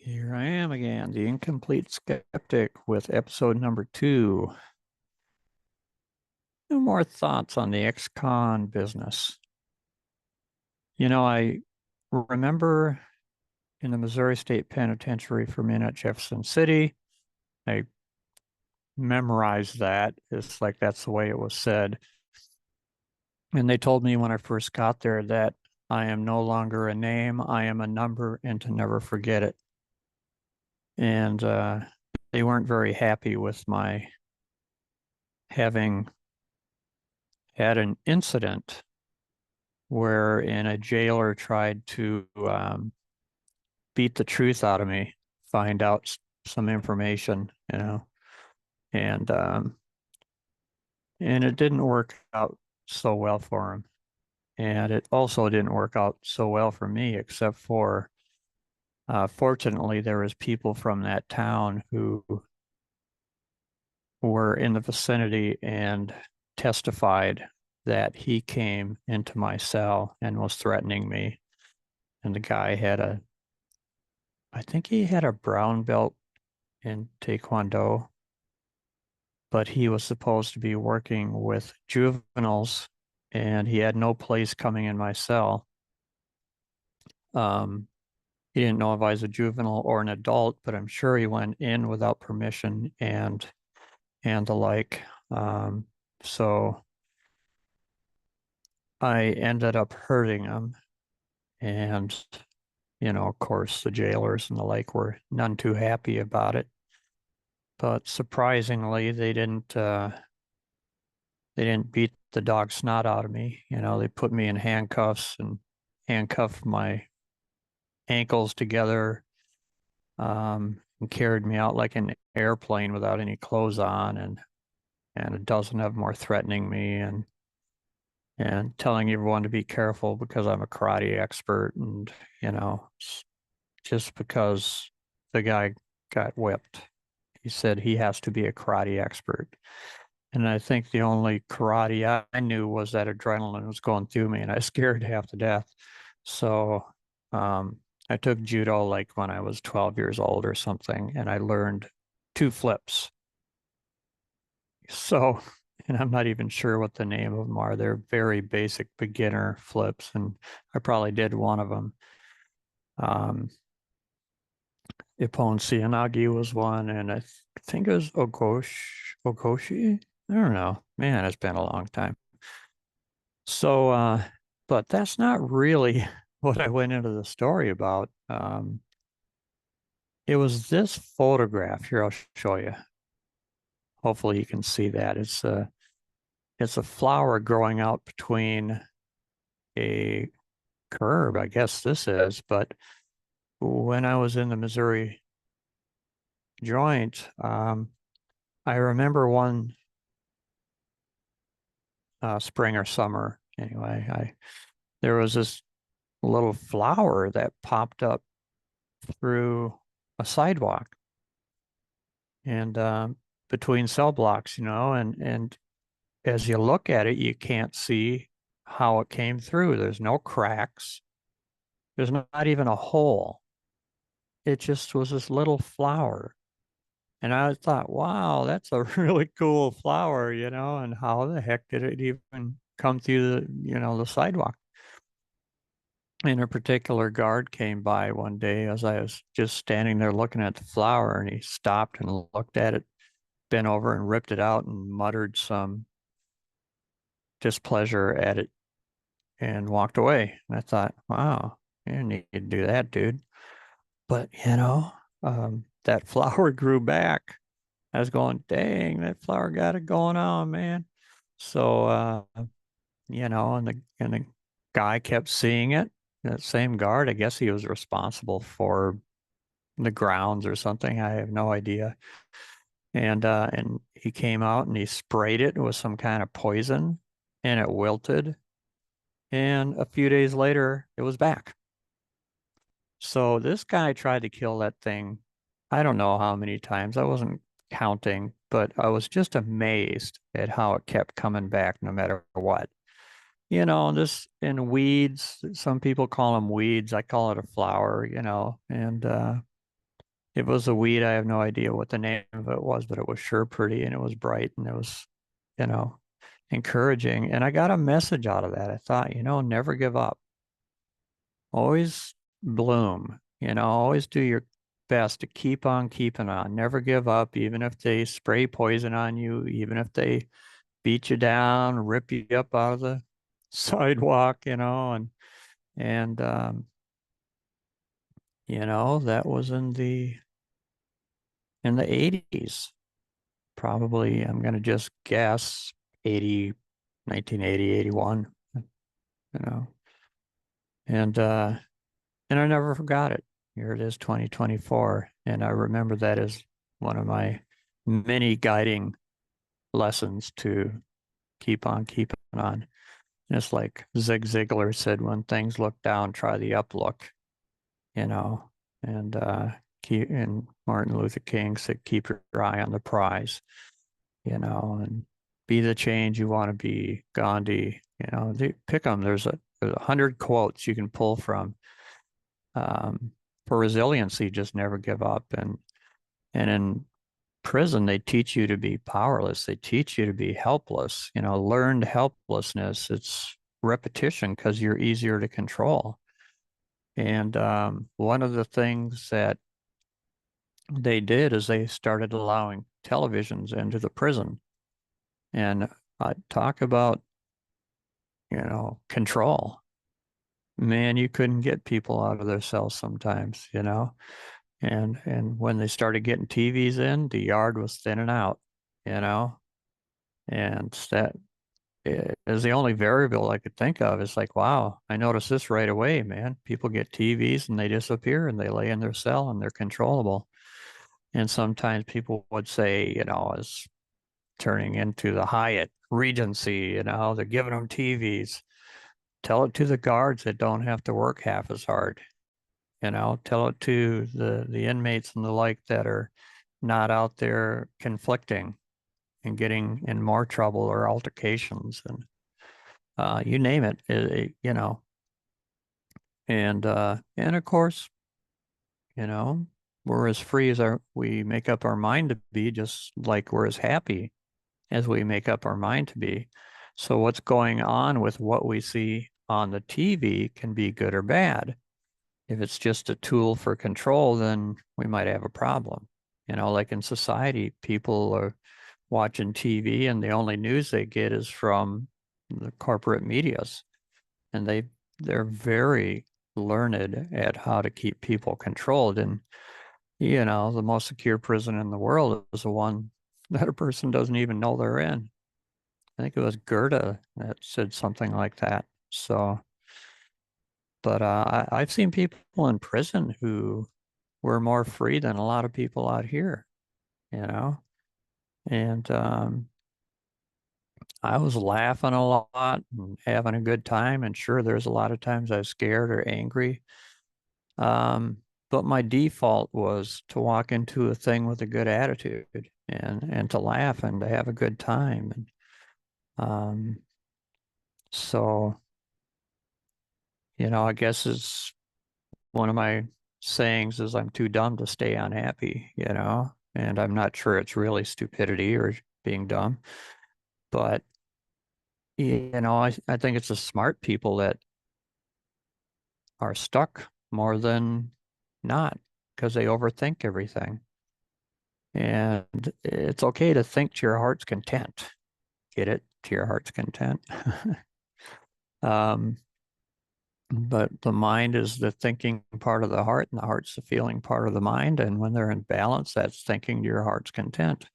Here I am again, the incomplete skeptic with episode number 2. No more thoughts on the ex-con business. I remember in the Missouri State Penitentiary for men at Jefferson City. I memorized that. It's like that's the way it was said. And they told me when I first got there that I am no longer a name, I am a number, and to never forget it. And they weren't very happy with my having had an incident wherein a jailer tried to beat the truth out of me, find out some information, and and it didn't work out so well for him, and it also didn't work out so well for me, except for fortunately there was people from that town who were in the vicinity and testified that he came into my cell and was threatening me. And the guy I think he had a brown belt in Taekwondo, but he was supposed to be working with juveniles and he had no place coming in my cell. Um, he didn't know if I was a juvenile or an adult, but I'm sure he went in without permission and the like. So I ended up hurting him, and of course, the jailers and the like were none too happy about it. But surprisingly, they didn't beat the dog snot out of me. They put me in handcuffs and handcuffed my ankles together, and carried me out like an airplane without any clothes on, and a dozen of them were threatening me and telling everyone to be careful because I'm a karate expert, and just because the guy got whipped, he said he has to be a karate expert. And I think the only karate I knew was that adrenaline was going through me and I scared half to death. So um, I took judo like when I was 12 years old or something, and I learned 2 flips. So, and I'm not even sure what the name of them are. They're very basic beginner flips, and I probably did one of them. Um, Ippon Seoinage was one, and I think it was Ogoshi. I don't know. Man, it's been a long time. So, but that's not really what I went into the story about. It was this photograph here. I'll show you. Hopefully, you can see that. It's a flower growing out between a curb, I guess this is. But when I was in the Missouri joint, I remember one spring or summer. Anyway, I there was this little flower that popped up through a sidewalk and between cell blocks, and as you look at it, you can't see how it came through. There's no cracks. There's not even a hole. It just was this little flower. And I thought, wow, that's a really cool flower, and how the heck did it even come through the sidewalk? And a particular guard came by one day as I was just standing there looking at the flower, and he stopped and looked at it, bent over and ripped it out and muttered some displeasure at it and walked away. And I thought, wow, you need to do that, dude. But, that flower grew back. I was going, dang, that flower got it going on, man. So, and the guy kept seeing it. That same guard, I guess he was responsible for the grounds or something. I have no idea. And he came out and he sprayed it with some kind of poison, and it wilted. And a few days later, it was back. So this guy tried to kill that thing. I don't know how many times. I wasn't counting, but I was just amazed at how it kept coming back no matter what. This in weeds, some people call them weeds. I call it a flower, and it was a weed. I have no idea what the name of it was, but it was sure pretty and it was bright and it was, you know, encouraging. And I got a message out of that. I thought, never give up. Always bloom, always do your best to keep on keeping on. Never give up, even if they spray poison on you, even if they beat you down, rip you up out of the sidewalk, and that was in the 80s. Probably, I'm going to just guess 80, 1980, 81, you know. And I never forgot it. Here it is, 2024, and I remember that as one of my many guiding lessons to keep on keeping on. And it's like Zig Ziglar said, when things look down, try the up look, you know, and Martin Luther King said, keep your eye on the prize, and be the change you want to be. Gandhi, pick them. There's 100 quotes you can pull from. For resiliency, just never give up. And in prison, they teach you to be powerless. They teach you to be helpless. Learned helplessness. It's repetition because you're easier to control. And one of the things that they did is they started allowing televisions into the prison. And I talk about, control. Man, you couldn't get people out of their cells sometimes. And when they started getting TVs in, the yard was thinning out, you know, and that is the only variable I could think of. It's like, wow, I noticed this right away, man. People get TVs and they disappear and they lay in their cell and they're controllable. And sometimes people would say, it's turning into the Hyatt Regency, they're giving them TVs. Tell it to the guards that don't have to work half as hard. Tell it to the inmates and the like that are not out there conflicting and getting in more trouble or altercations and you name it. And of course, you know, we're as free as we make up our mind to be, just like we're as happy as we make up our mind to be. So what's going on with what we see on the TV can be good or bad. If it's just a tool for control, then we might have a problem. Like in society, people are watching TV and the only news they get is from the corporate medias. And they're very learned at how to keep people controlled. And, the most secure prison in the world is the one that a person doesn't even know they're in. I think it was Goethe that said something like that. So, but I've seen people in prison who were more free than a lot of people out here, you know, and I was laughing a lot and having a good time. And sure, there's a lot of times I was scared or angry. Um, but my default was to walk into a thing with a good attitude and to laugh and to have a good time. And so, I guess it's one of my sayings is I'm too dumb to stay unhappy, and I'm not sure it's really stupidity or being dumb, but I think it's the smart people that are stuck more than not because they overthink everything. And it's okay to think to your heart's content. Get it? To your heart's content. um, but the mind is the thinking part of the heart, and the heart's the feeling part of the mind. And when they're in balance, that's thinking to your heart's content.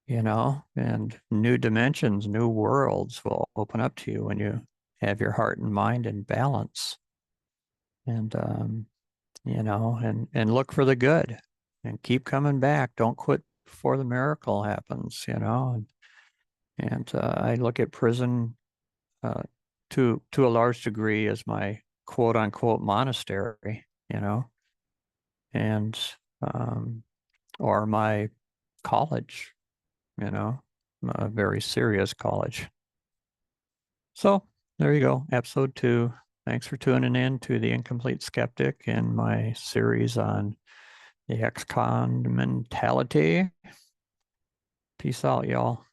And new dimensions, new worlds will open up to you when you have your heart and mind in balance. And and look for the good and keep coming back. Don't quit before the miracle happens. And I look at prison uh, to a large degree as my quote unquote monastery, and um, or my college, a very serious college. So there you go, episode 2. Thanks for tuning in to The Incomplete Skeptic and my series on the ex-con mentality. Peace out, y'all.